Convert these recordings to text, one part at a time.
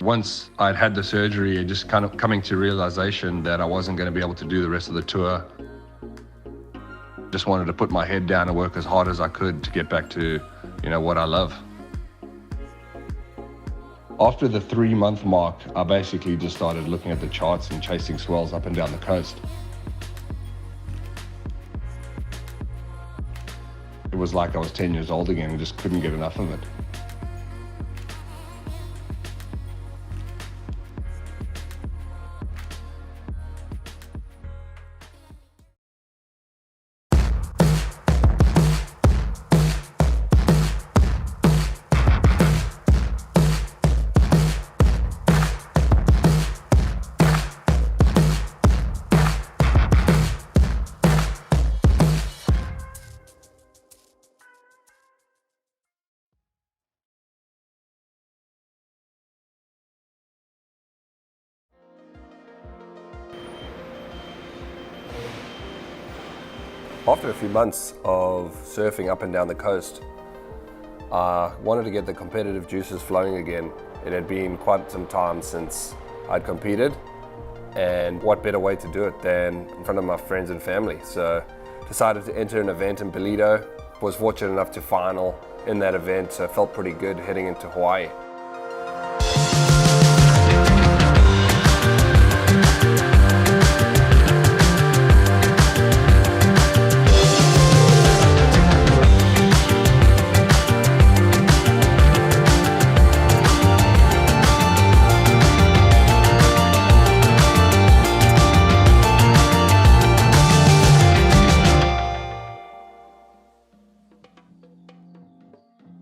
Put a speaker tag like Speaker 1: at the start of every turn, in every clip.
Speaker 1: Once I'd had the surgery and just kind of coming to realization that I wasn't going to be able to do the rest of the tour, just wanted to put my head down and work as hard as I could to get back to, what I love. After the 3-month mark, I basically just started looking at the charts and chasing swells up and down the coast. It was like I was 10 years old again and just couldn't get enough of it. After a few months of surfing up and down the coast, I wanted to get the competitive juices flowing again. It had been quite some time since I'd competed, and what better way to do it than in front of my friends and family. So decided to enter an event in Toledo. Was fortunate enough to final in that event, so felt pretty good heading into Hawaii.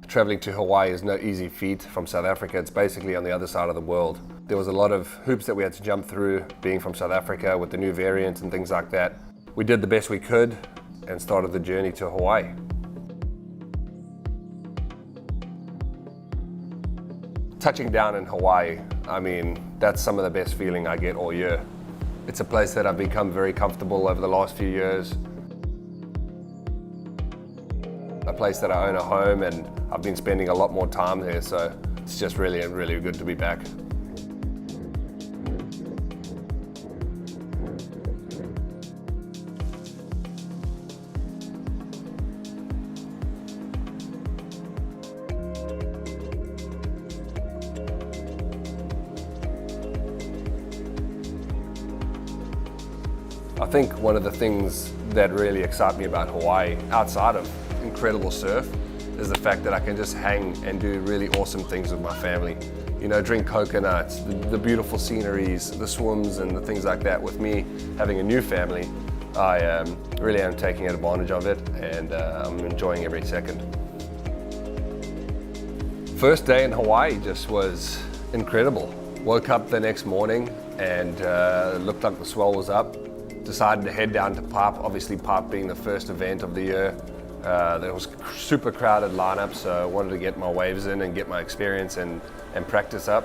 Speaker 1: Traveling to Hawaii is no easy feat from South Africa. It's basically on the other side of the world. There was a lot of hoops that we had to jump through being from South Africa with the new variant and things like that. We did the best we could and started the journey to Hawaii. Touching down in Hawaii, that's some of the best feeling I get all year. It's a place that I've become very comfortable over the last few years. A place that I own a home, and I've been spending a lot more time there, so it's just really good to be back. I think one of the things that really excite me about Hawaii, outside of incredible surf, is the fact that I can just hang and do really awesome things with my family. Drink coconuts, the beautiful sceneries, the swims and the things like that. With me having a new family, I really am taking advantage of it, and I'm enjoying every second. First day in Hawaii just was incredible. Woke up the next morning and it looked like the swell was up. Decided to head down to Pop, obviously Pop being the first event of the year. There was a super crowded lineup, so I wanted to get my waves in and get my experience and practice up.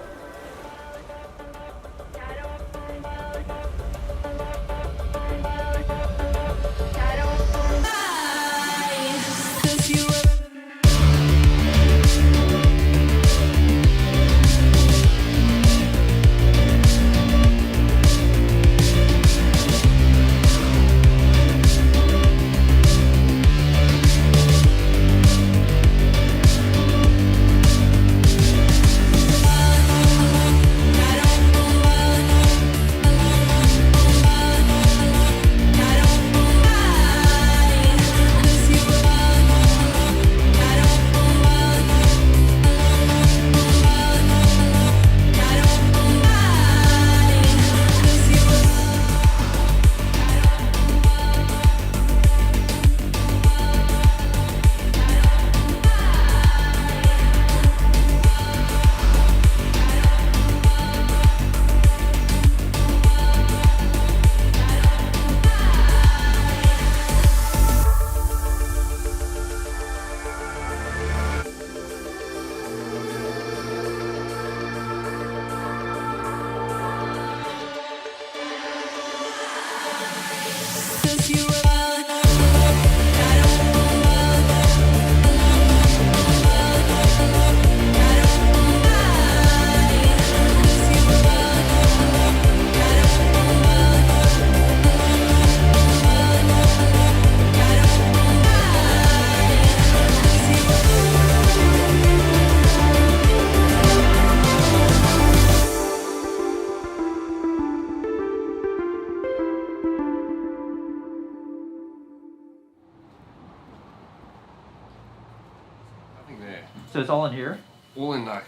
Speaker 1: Nothing there.
Speaker 2: So it's all in here?
Speaker 1: All in like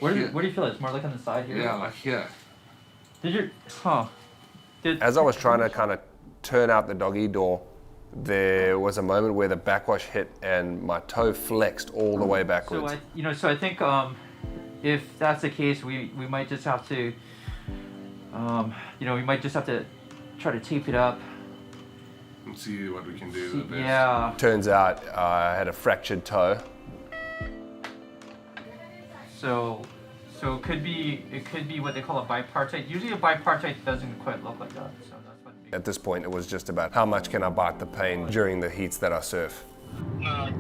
Speaker 2: Where do you feel it? It's more like on the side here?
Speaker 1: Yeah, like here.
Speaker 2: As
Speaker 1: I was trying to kind of turn out the doggy door, there was a moment where the backwash hit and my toe flexed all the way backwards.
Speaker 2: So I think if that's the case, we might just have to, we might just have to try to tape it up.
Speaker 1: And see what we can do.
Speaker 2: Yeah.
Speaker 1: Turns out I had a fractured toe.
Speaker 2: So it could be what they call a bipartite. Usually a bipartite doesn't quite look like that. So that's what.
Speaker 1: At this point, it was just about how much can I bite the pain during the heats that I surf.
Speaker 3: I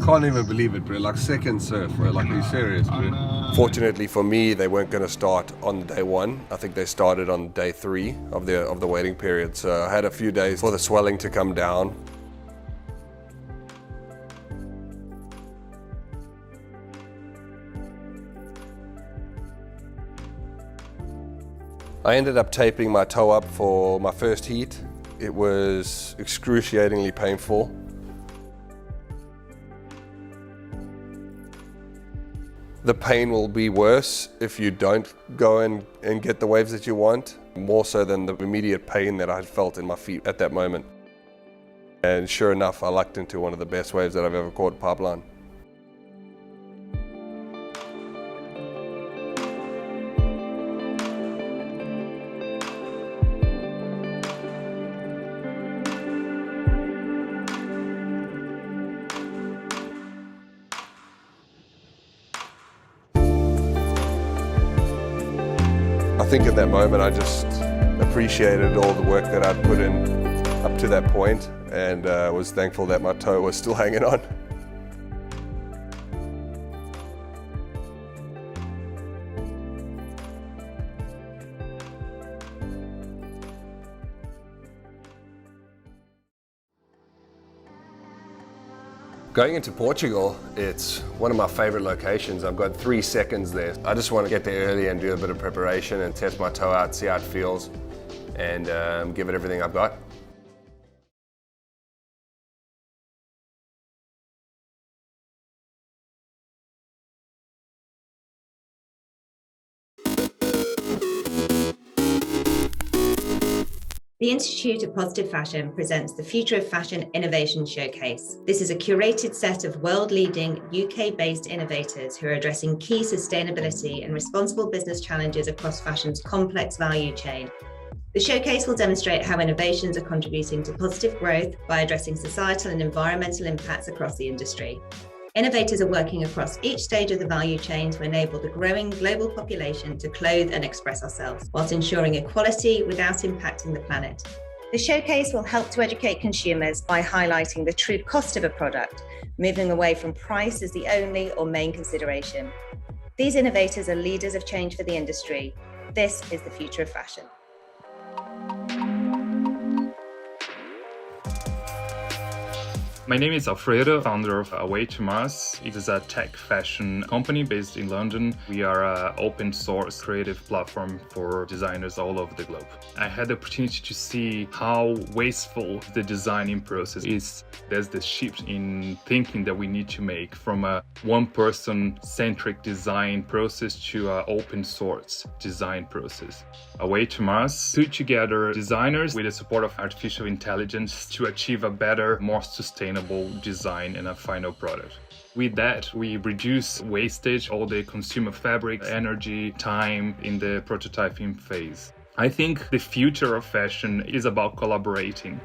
Speaker 1: can't even believe it, bro. Like second surf, bro. Like, are you serious, bro? Fortunately for me, they weren't going to start on day one. I think they started on day 3 of the waiting period. So I had a few days for the swelling to come down. I ended up taping my toe up for my first heat. It was excruciatingly painful. The pain will be worse if you don't go and get the waves that you want, more so than the immediate pain that I had felt in my feet at that moment. And sure enough, I lucked into one of the best waves that I've ever caught pipeline. I think at that moment I just appreciated all the work that I'd put in up to that point, and was thankful that my toe was still hanging on. Going into Portugal, it's one of my favorite locations. I've got 3 seconds there. I just want to get there early and do a bit of preparation and test my toe out, see how it feels, and give it everything I've got.
Speaker 4: The Institute of Positive Fashion presents the Future of Fashion Innovation Showcase. This is a curated set of world-leading UK-based innovators who are addressing key sustainability and responsible business challenges across fashion's complex value chain. The showcase will demonstrate how innovations are contributing to positive growth by addressing societal and environmental impacts across the industry. Innovators are working across each stage of the value chain to enable the growing global population to clothe and express ourselves, whilst ensuring equality without impacting the planet. The showcase will help to educate consumers by highlighting the true cost of a product, moving away from price as the only or main consideration. These innovators are leaders of change for the industry. This is the future of fashion.
Speaker 5: My name is Alfredo, founder of Away to Mars. It is a tech fashion company based in London. We are an open source creative platform for designers all over the globe. I had the opportunity to see how wasteful the designing process is. There's this shift in thinking that we need to make from a one-person centric design process to an open source design process. Away to Mars put together designers with the support of artificial intelligence to achieve a better, more sustainable design and a final product. With that, we reduce wastage, all the consumer fabric, energy, time in the prototyping phase. I think the future of fashion is about collaborating.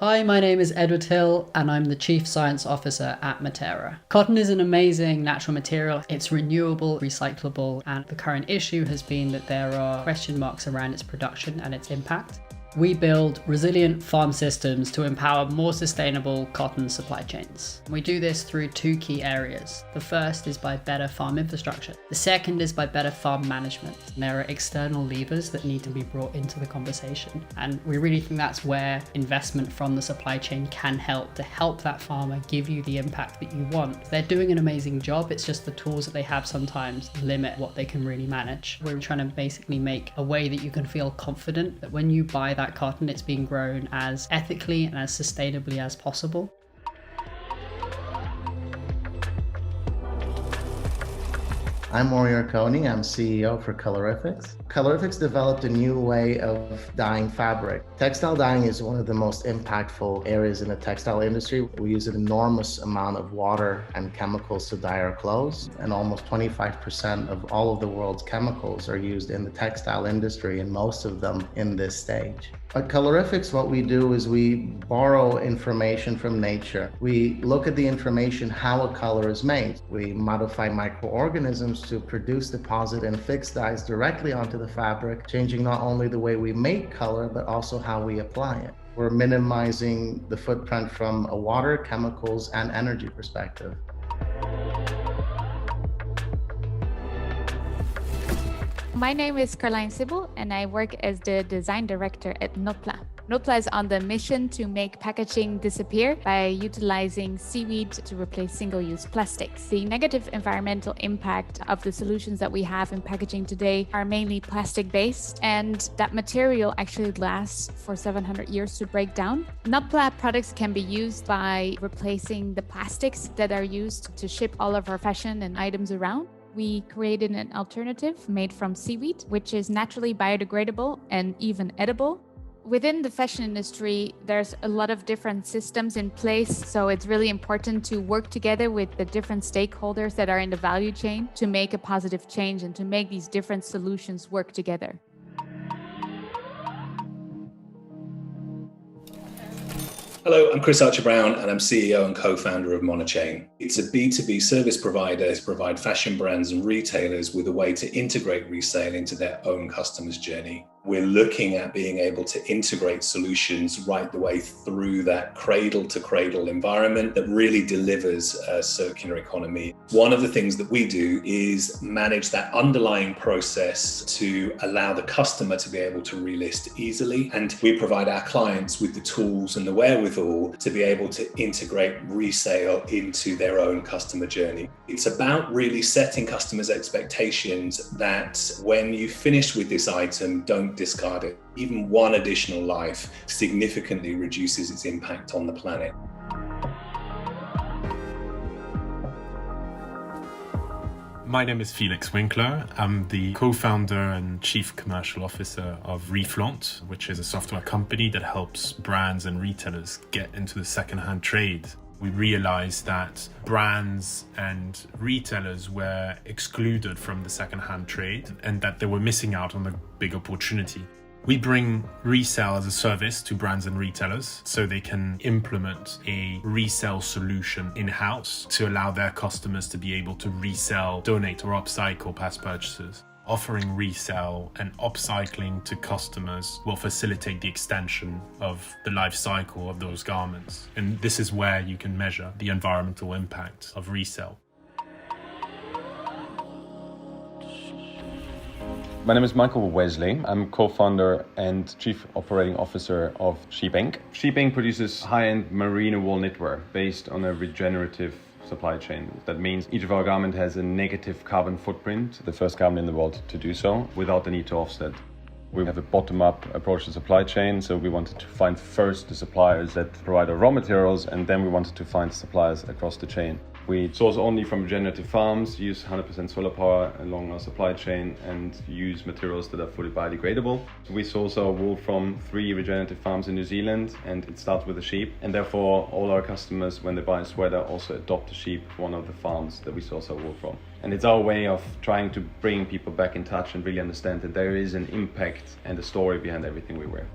Speaker 6: Hi, my name is Edward Hill and I'm the Chief Science Officer at Matera. Cotton is an amazing natural material. It's renewable, recyclable, and the current issue has been that there are question marks around its production and its impact. We build resilient farm systems to empower more sustainable cotton supply chains. We do this through 2 key areas. The first is by better farm infrastructure. The second is by better farm management. And there are external levers that need to be brought into the conversation. And we really think that's where investment from the supply chain can help to help that farmer give you the impact that you want. They're doing an amazing job. It's just the tools that they have sometimes limit what they can really manage. We're trying to basically make a way that you can feel confident that when you buy that that cotton, it's being grown as ethically and as sustainably as possible.
Speaker 3: I'm Orior Coney, I'm CEO for Colorifics. Colorifics developed a new way of dyeing fabric. Textile dyeing is one of the most impactful areas in the textile industry. We use an enormous amount of water and chemicals to dye our clothes, and almost 25% of all of the world's chemicals are used in the textile industry, and most of them in this stage. At Colorifics, what we do is we borrow information from nature. We look at the information, how a color is made. We modify microorganisms to produce, deposit, and fix dyes directly onto the fabric, changing not only the way we make color, but also how we apply it. We're minimizing the footprint from a water, chemicals, and energy perspective.
Speaker 7: My name is Caroline Sibyl, and I work as the design director at Notpla. Notpla is on the mission to make packaging disappear by utilizing seaweed to replace single-use plastics. The negative environmental impact of the solutions that we have in packaging today are mainly plastic-based, and that material actually lasts for 700 years to break down. Notpla products can be used by replacing the plastics that are used to ship all of our fashion and items around. We created an alternative made from seaweed, which is naturally biodegradable and even edible. Within the fashion industry, there's a lot of different systems in place, so it's really important to work together with the different stakeholders that are in the value chain to make a positive change and to make these different solutions work together.
Speaker 8: Hello, I'm Chris Archer-Brown and I'm CEO and co-founder of Monochain. It's a B2B service provider to provide fashion brands and retailers with a way to integrate resale into their own customers' journey. We're looking at being able to integrate solutions right the way through that cradle-to-cradle environment that really delivers a circular economy. One of the things that we do is manage that underlying process to allow the customer to be able to relist easily, and we provide our clients with the tools and the wherewithal to be able to integrate resale into their own customer journey. It's about really setting customers' expectations that when you finish with this item, don't discard it. Even one additional life significantly reduces its impact on the planet.
Speaker 9: My name is Felix Winkler. I'm the co-founder and chief commercial officer of Reflaunt, which is a software company that helps brands and retailers get into the second-hand trade. We realized that brands and retailers were excluded from the second-hand trade and that they were missing out on a big opportunity. We bring resale as a service to brands and retailers so they can implement a resale solution in-house to allow their customers to be able to resell, donate or upcycle past purchases. Offering resale and upcycling to customers will facilitate the extension of the life cycle of those garments. And this is where you can measure the environmental impact of resale.
Speaker 10: My name is Michael Wesley. I'm co-founder and chief operating officer of JBay. JBay produces high-end merino wool knitwear based on a regenerative supply chain. That means each of our garments has a negative carbon footprint, the first garment in the world to do so, without the need to offset. We have a bottom-up approach to supply chain, so we wanted to find first the suppliers that provide our raw materials, and then we wanted to find suppliers across the chain. We source only from regenerative farms, use 100% solar power along our supply chain, and use materials that are fully biodegradable. We source our wool from 3 regenerative farms in New Zealand, and it starts with the sheep. And therefore, all our customers, when they buy a sweater, also adopt the sheep, one of the farms that we source our wool from. And it's our way of trying to bring people back in touch and really understand that there is an impact and a story behind everything we wear.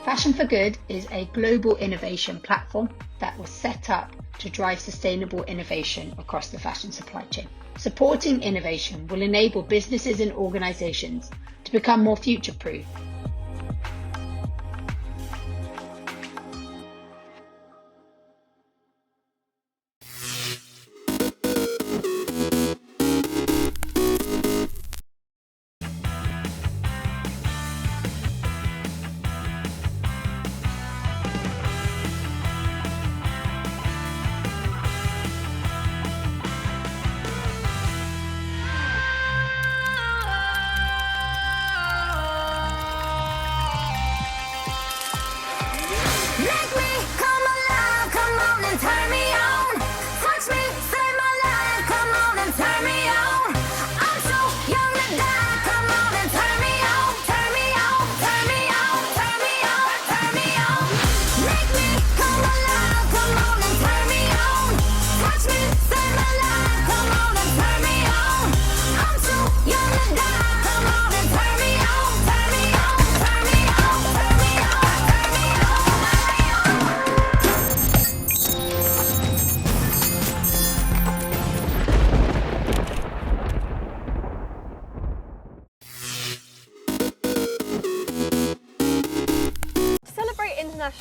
Speaker 11: Fashion for Good is a global innovation platform that was set up to drive sustainable innovation across the fashion supply chain. Supporting innovation will enable businesses and organizations to become more future-proof.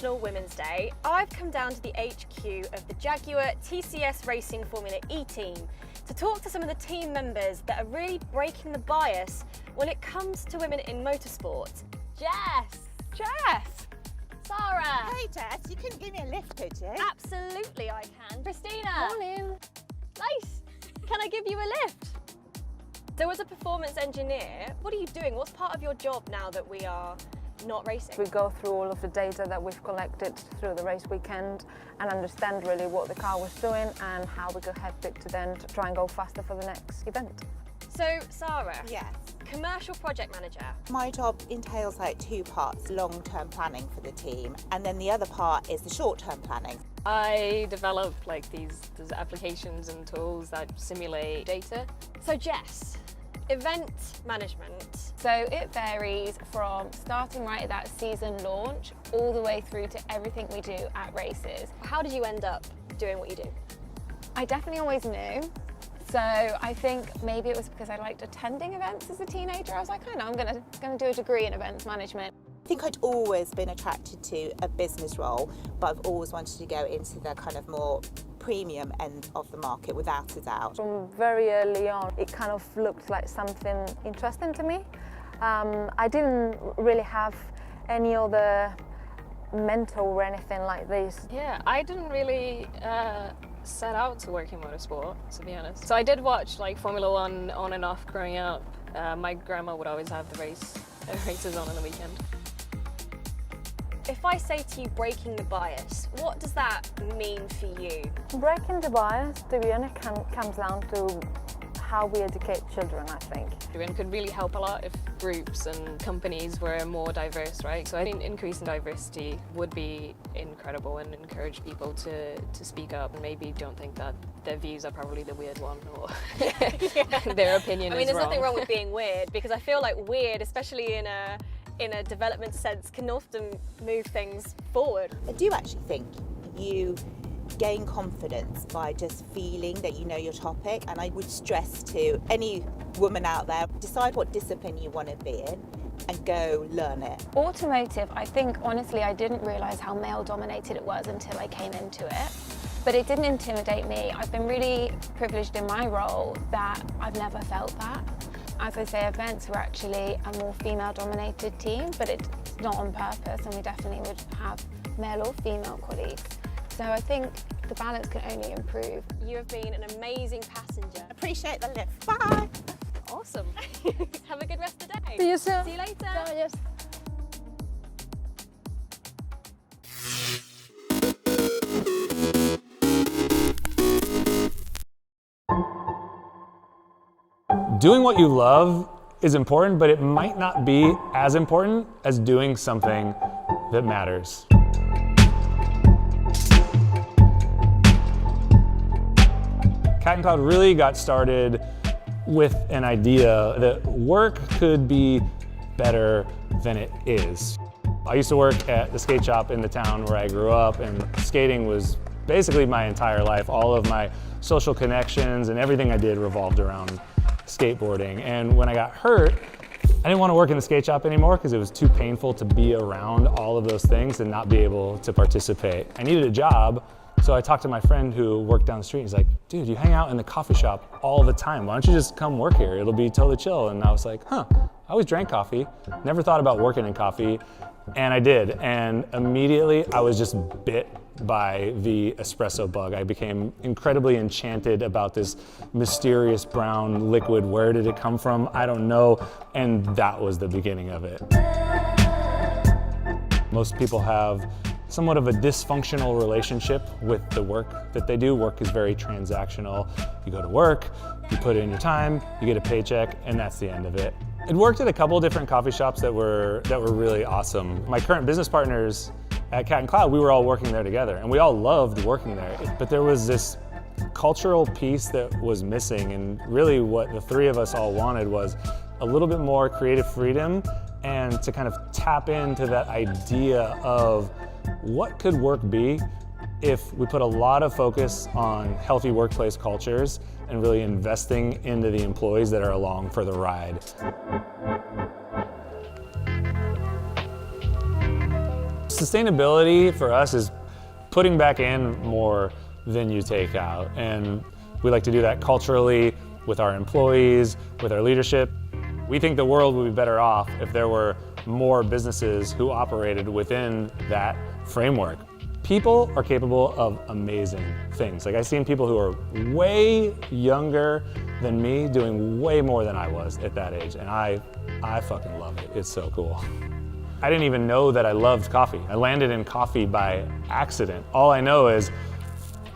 Speaker 12: International Women's Day, I've come down to the HQ of the Jaguar TCS Racing Formula E team to talk to some of the team members that are really breaking the bias when it comes to women in motorsport. Jess! Sarah!
Speaker 13: Hey Jess, you couldn't give me a lift, could you?
Speaker 12: Absolutely I can. Christina!
Speaker 13: Morning.
Speaker 12: Nice! Can I give you a lift? So as a performance engineer, what are you doing? What's part of your job now that we are not racing?
Speaker 14: We go through all of the data that we've collected through the race weekend and understand really what the car was doing and how we could help it to then try and go faster for the next event.
Speaker 12: So Sarah,
Speaker 13: Yes.
Speaker 12: commercial project manager.
Speaker 13: My job entails like two parts, long-term planning for the team, and then the other part is the short-term planning.
Speaker 15: I develop like these applications and tools that simulate data.
Speaker 12: So Jess, event management.
Speaker 16: So it varies from starting right at that season launch all the way through to everything we do at races.
Speaker 12: How did you end up doing what you do?
Speaker 16: I definitely always knew. So I think maybe it was because I liked attending events as a teenager. I was like, I know, I'm gonna do a degree in events management.
Speaker 13: I think I'd always been attracted to a business role, but I've always wanted to go into the kind of more premium end of the market, without a doubt.
Speaker 14: From very early on, it kind of looked like something interesting to me. I didn't really have any other mentor or anything like this.
Speaker 15: Yeah, I didn't really set out to work in motorsport, to be honest. So I did watch like Formula One on and off growing up. My grandma would always have the races on the weekend.
Speaker 12: If I say to you breaking the bias, what does that mean for you?
Speaker 14: Breaking the bias, to be honest, comes down to how we educate children, I think.
Speaker 15: It could really help a lot if groups and companies were more diverse, right? So I think increasing diversity would be incredible and encourage people to speak up and maybe don't think that their views are probably the weird one or their opinion is wrong.
Speaker 12: There's nothing wrong with being weird, because I feel like weird, especially in a development sense, can often move things forward.
Speaker 13: I do actually think you gain confidence by just feeling that you know your topic, and I would stress to any woman out there, decide what discipline you want to be in and go learn it.
Speaker 16: Automotive, I think honestly I didn't realise how male dominated it was until I came into it. But it didn't intimidate me. I've been really privileged in my role that I've never felt that. As I say, events were actually a more female-dominated team, but it's not on purpose, and we definitely would have male or female colleagues. So I think the balance can only improve.
Speaker 12: You have been an amazing passenger.
Speaker 13: Appreciate the lift. Bye.
Speaker 12: Awesome. Have a good rest of the day.
Speaker 16: See you soon.
Speaker 12: See you later.
Speaker 16: Bye, yes.
Speaker 17: Doing what you love is important, but it might not be as important as doing something that matters. Cat and Cloud really got started with an idea that work could be better than it is. I used to work at the skate shop in the town where I grew up, and skating was basically my entire life. All of my social connections and everything I did revolved around skateboarding. And when I got hurt, I didn't want to work in the skate shop anymore because it was too painful to be around all of those things and not be able to participate. I needed a job, so I talked to my friend who worked down the street. He's like, dude, you hang out in the coffee shop all the time. Why don't you just come work here? It'll be totally chill. And I was like, huh, I always drank coffee, never thought about working in coffee. And I did, and immediately I was just bit by the espresso bug. I became incredibly enchanted about this mysterious brown liquid. Where did it come from? I don't know, and that was the beginning of it. Most people have somewhat of a dysfunctional relationship with the work that they do. Work is very transactional. You go to work, you put in your time, you get a paycheck, and that's the end of it. I'd worked at a couple different coffee shops that were really awesome. My current business partners at Cat and Cloud, we were all working there together, and we all loved working there. But there was this cultural piece that was missing, and really what the three of us all wanted was a little bit more creative freedom and to kind of tap into that idea of what could work be if we put a lot of focus on healthy workplace cultures and really investing into the employees that are along for the ride. Sustainability for us is putting back in more than you take out. And we like to do that culturally with our employees, with our leadership. We think the world would be better off if there were more businesses who operated within that framework. People are capable of amazing things. Like, I've seen people who are way younger than me doing way more than I was at that age, and I fucking love it. It's so cool. I didn't even know that I loved coffee. I landed in coffee by accident. All I know is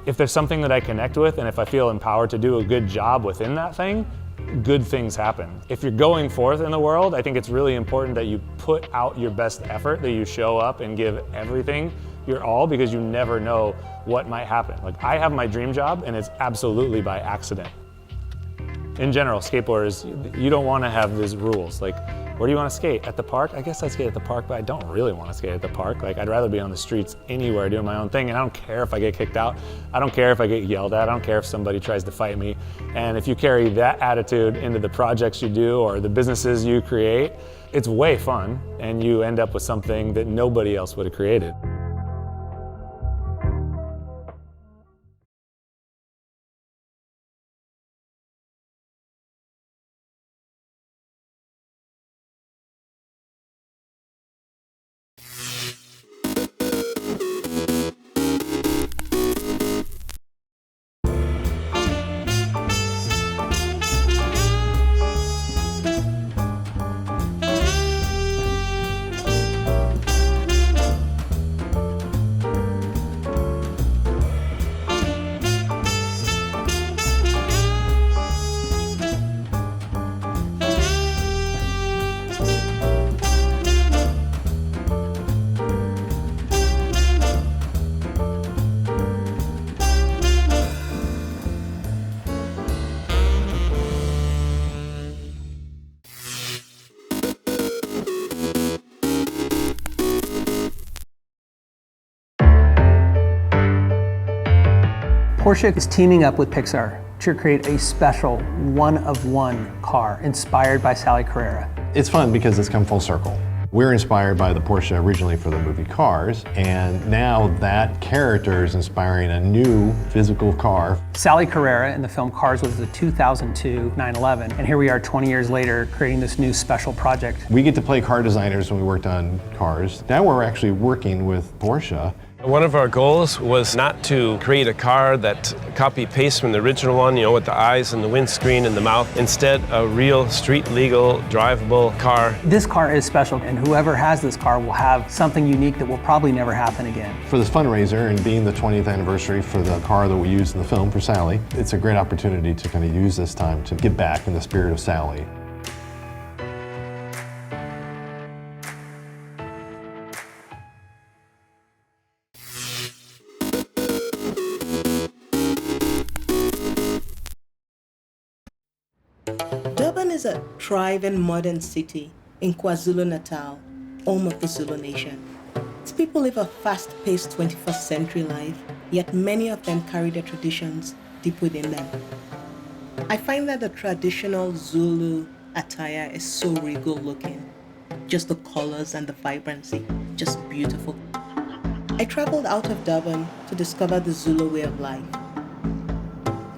Speaker 17: if there's something that I connect with and if I feel empowered to do a good job within that thing, good things happen. If you're going forth in the world, I think it's really important that you put out your best effort, that you show up and give everything your all, because you never know what might happen. Like, I have my dream job and it's absolutely by accident. In general, skateboarders, you don't want to have these rules. Like, where do you want to skate? At the park? I guess I'd skate at the park, but I don't really want to skate at the park. Like, I'd rather be on the streets anywhere doing my own thing, and I don't care if I get kicked out. I don't care if I get yelled at. I don't care if somebody tries to fight me. And if you carry that attitude into the projects you do or the businesses you create, it's way fun, and you end up with something that nobody else would have created.
Speaker 18: Porsche is teaming up with Pixar to create a special one-of-one car inspired by Sally Carrera.
Speaker 19: It's fun because it's come full circle. We're inspired by the Porsche originally for the movie Cars, and now that character is inspiring a new physical car.
Speaker 18: Sally Carrera in the film Cars was the 2002 911, and here we are 20 years later creating this new special project.
Speaker 19: We get to play car designers when we worked on Cars. Now we're actually working with Porsche.
Speaker 20: One of our goals was not to create a car that copy-paste from the original one, you know, with the eyes and the windscreen and the mouth. Instead, a real street-legal, drivable car.
Speaker 18: This car is special, and whoever has this car will have something unique that will probably never happen again.
Speaker 19: For this fundraiser and being the 20th anniversary for the car that we used in the film for Sally, it's a great opportunity to kind of use this time to give back in the spirit of Sally.
Speaker 21: Durban is a thriving modern city in KwaZulu-Natal, home of the Zulu nation. Its people live a fast-paced 21st century life, yet many of them carry their traditions deep within them. I find that the traditional Zulu attire is so regal looking. Just the colors and the vibrancy, just beautiful. I traveled out of Durban to discover the Zulu way of life.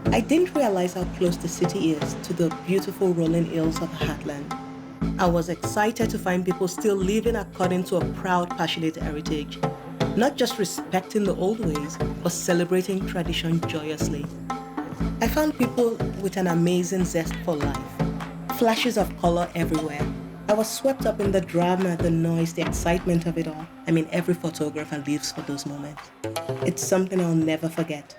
Speaker 21: I didn't realize how close the city is to the beautiful rolling hills of the heartland. I was excited to find people still living according to a proud, passionate heritage, not just respecting the old ways, but celebrating tradition joyously. I found people with an amazing zest for life, flashes of color everywhere. I was swept up in the drama, the noise, the excitement of it all. I mean, every photographer lives for those moments. It's something I'll never forget.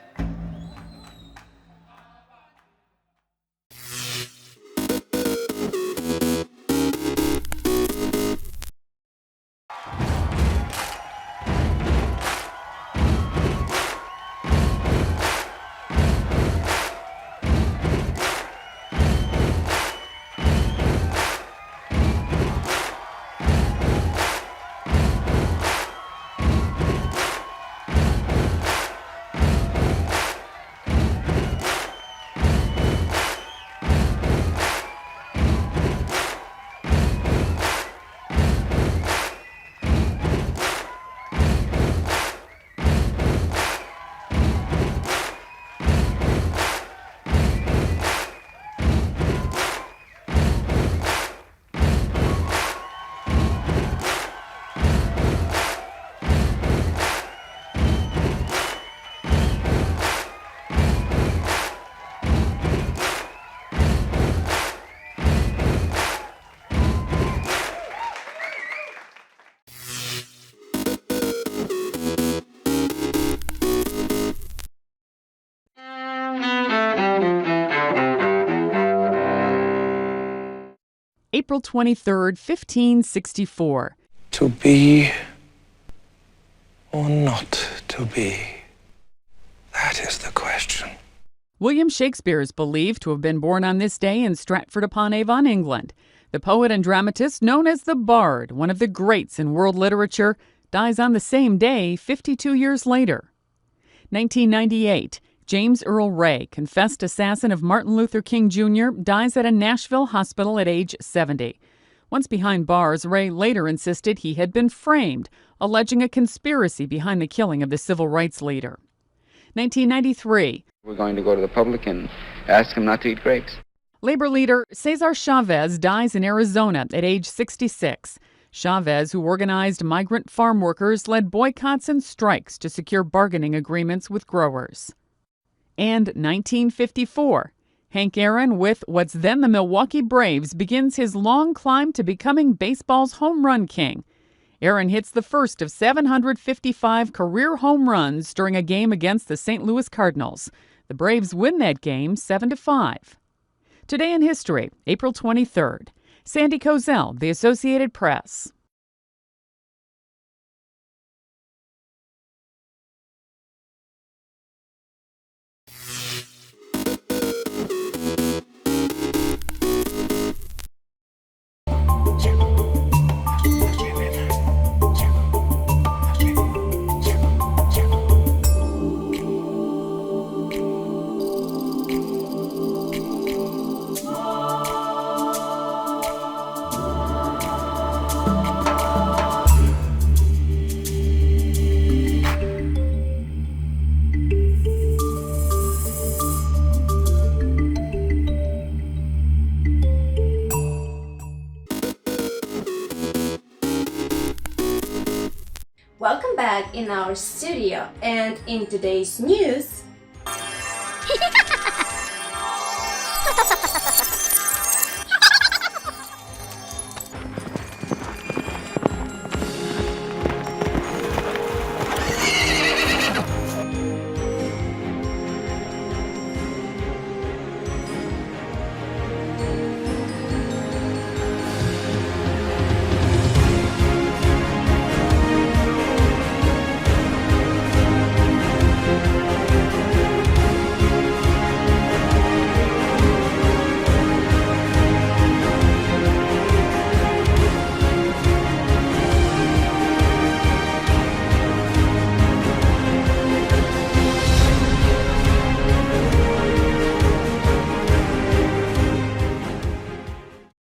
Speaker 2: April 23rd, 1564.
Speaker 22: To be or not to be? That is the question.
Speaker 2: William Shakespeare is believed to have been born on this day in Stratford-upon-Avon, England. The poet and dramatist known as the Bard, one of the greats in world literature, dies on the same day 52 years later. 1998, James Earl Ray, confessed assassin of Martin Luther King Jr., dies at a Nashville hospital at age 70. Once behind bars, Ray later insisted he had been framed, alleging a conspiracy behind the killing of the civil rights leader. 1993.
Speaker 23: We're going to go to the public and ask him not to eat grapes.
Speaker 2: Labor leader Cesar Chavez dies in Arizona at age 66. Chavez, who organized migrant farm workers, led boycotts and strikes to secure bargaining agreements with growers. And 1954. Hank Aaron, with what's then the Milwaukee Braves, begins his long climb to becoming baseball's home run king. Aaron hits the first of 755 career home runs during a game against the St. Louis Cardinals. The Braves win that game 7-5. Today in history, April 23rd. Sandy Kozel, The Associated Press.
Speaker 24: Welcome back in our studio, and in today's news,